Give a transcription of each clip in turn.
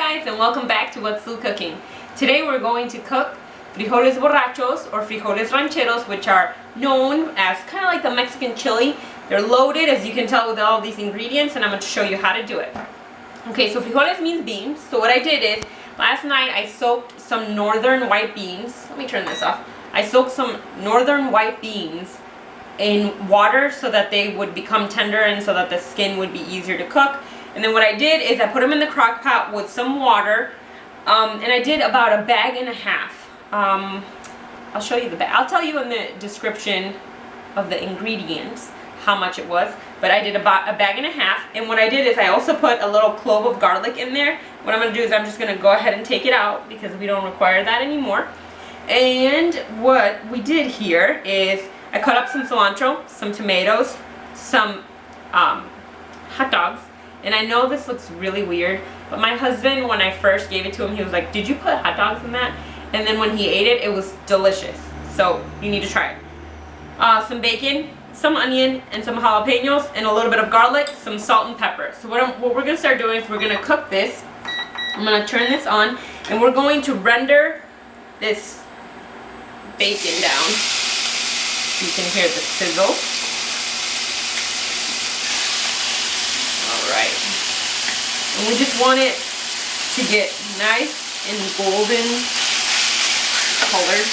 guys, and welcome back to What's Lou Cooking. Today we're going to cook frijoles borrachos or frijoles rancheros, which are known as kind of like the Mexican chili. They're loaded, as you can tell, with all these ingredients, and I'm going to show you how to do it. Okay, so frijoles means beans. So what I did is, last night I soaked some northern white beans. Let me turn this off. I soaked some northern white beans in water so that they would become tender and so that the skin would be easier to cook. And then what I did is I put them in the crock pot with some water, and I did about a bag and a half. I'll show you the bag. I'll tell you in the description of the ingredients how much it was, but I did about a bag and a half. And what I did is I also put a little clove of garlic in there. What I'm going to do is I'm just going to go ahead and take it out because we don't require that anymore. And what we did here is I cut up some cilantro, some tomatoes, some hot dogs. And I know this looks really weird, but my husband, when I first gave it to him, he was like, "Did you put hot dogs in that?" And then when he ate it, it was delicious. So you need to try it. Some bacon, some onion, and some jalapenos, and a little bit of garlic, some salt and pepper. So what we're going to start doing is we're going to cook this. I'm going to turn this on, and we're going to render this bacon down. You can hear the sizzle. Alright. And we just want it to get nice and golden colored.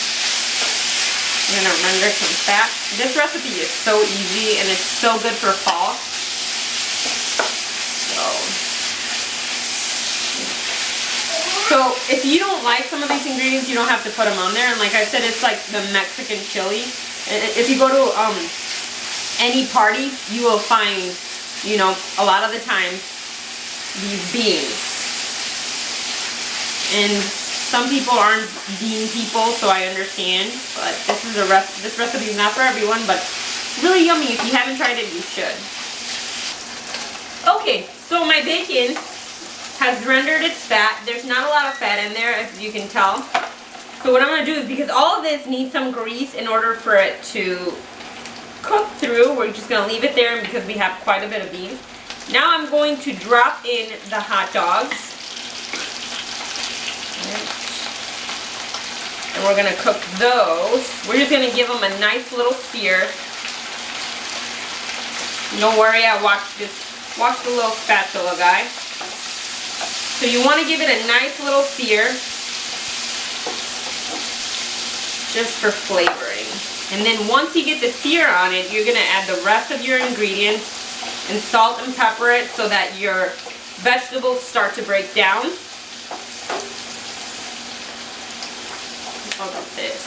We're going to render some fat. This recipe is so easy and it's so good for fall. So if you don't like some of these ingredients, you don't have to put them on there. And like I said, it's like the Mexican chili. If you go to any party, you will find, you know, a lot of the time, these beans. And some people aren't bean people, so I understand. But this recipe is not for everyone, but really yummy. If you haven't tried it, you should. Okay, so my bacon has rendered its fat. There's not a lot of fat in there, as you can tell. So what I'm going to do is, because all of this needs some grease in order for it to cook through, we're just going to leave it there because we have quite a bit of beans. Now I'm going to drop in the hot dogs. And we're going to cook those. We're just going to give them a nice little sear. Don't worry, I watched the little spatula guy. So you want to give it a nice little sear, just for flavoring. And then once you get the sear on it, you're going to add the rest of your ingredients and salt and pepper it so that your vegetables start to break down. Look at this.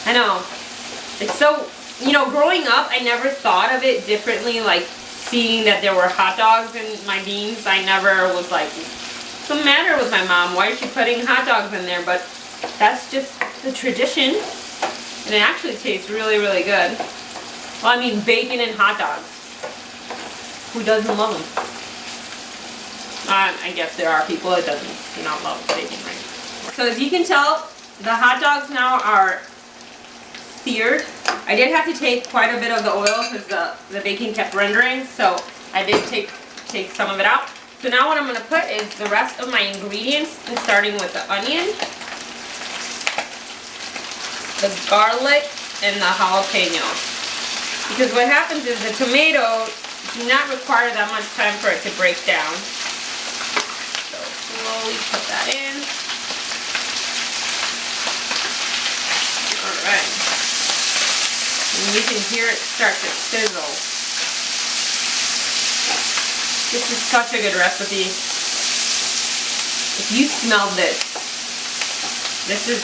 I know. It's so, you know, growing up, I never thought of it differently, like seeing that there were hot dogs in my beans. I never was like, what's the matter with my mom? Why is she putting hot dogs in there? But that's just the tradition. And it actually tastes really, really good. Well, I mean, bacon and hot dogs. Who doesn't love them? I guess there are people that do not love bacon, right? So as you can tell, the hot dogs now are seared. I did have to take quite a bit of the oil because the bacon kept rendering, so I did take some of it out. So now what I'm going to put is the rest of my ingredients, and starting with the onion, the garlic, and the jalapeno. Because what happens is the tomato do not require that much time for it to break down. So slowly put that in. Alright. And you can hear it start to sizzle. This is such a good recipe. If you smell this, this is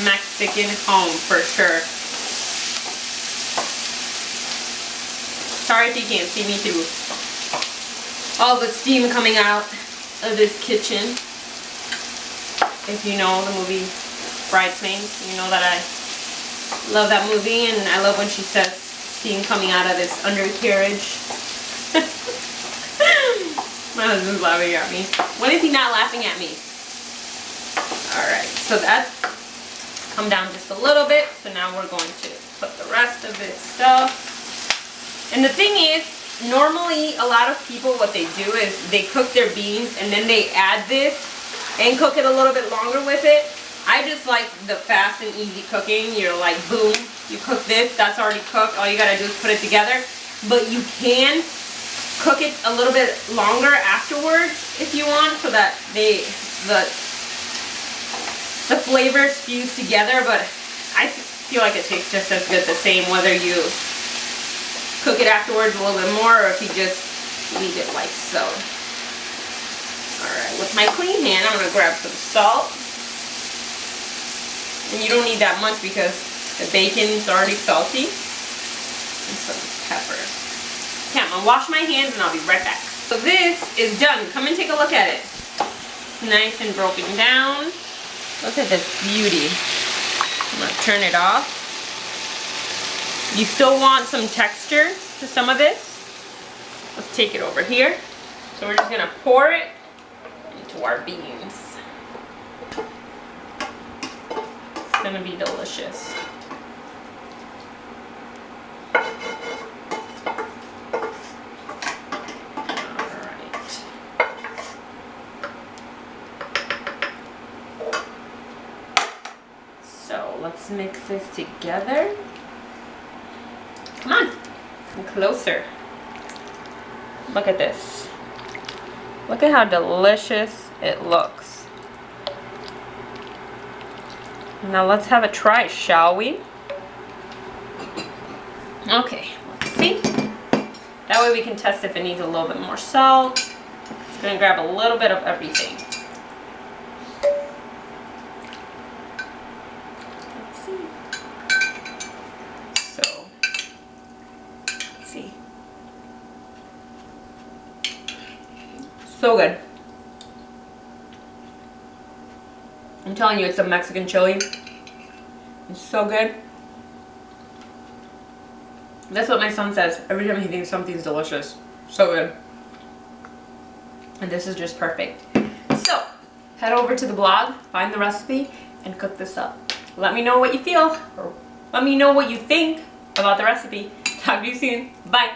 Mexican home for sure. Sorry if you can't see me through all the steam coming out of this kitchen. If you know the movie Bridesmaids, you know that I love that movie, and I love when she says steam coming out of this undercarriage. My husband's laughing at me. When is he not laughing at me? Alright, so that's come down just a little bit. So now we're going to put the rest of this stuff. And the thing is, normally a lot of people, what they do is they cook their beans and then they add this and cook it a little bit longer with it. I just like the fast and easy cooking. You're like, boom, you cook this, that's already cooked. All you gotta do is put it together. But you can cook it a little bit longer afterwards if you want, so that the flavors fuse together. But I feel like it tastes just as good the same whether you cook it afterwards a little bit more or if you just leave it like so. Alright, with my clean hand I'm going to grab some salt. And you don't need that much because the bacon's already salty. And some pepper. Okay, I'm going to wash my hands and I'll be right back. So this is done. Come and take a look at it. It's nice and broken down. Look at this beauty. I'm going to turn it off. You still want some texture to some of this. Let's take it over here. So we're just going to pour it into our beans. It's going to be delicious. Alright. So let's mix this together. Come on, come closer. Look at this. Look at how delicious it looks. Now let's have a try, shall we? Okay, let's see. That way we can test if it needs a little bit more salt. Just gonna grab a little bit of everything. Let's see. So good. I'm telling you, it's a Mexican chili. It's so good. That's what my son says every time he thinks something's delicious. So good. And this is just perfect. So, head over to the blog, find the recipe, and cook this up. Let me know what you feel, or let me know what you think about the recipe. Talk to you soon. Bye.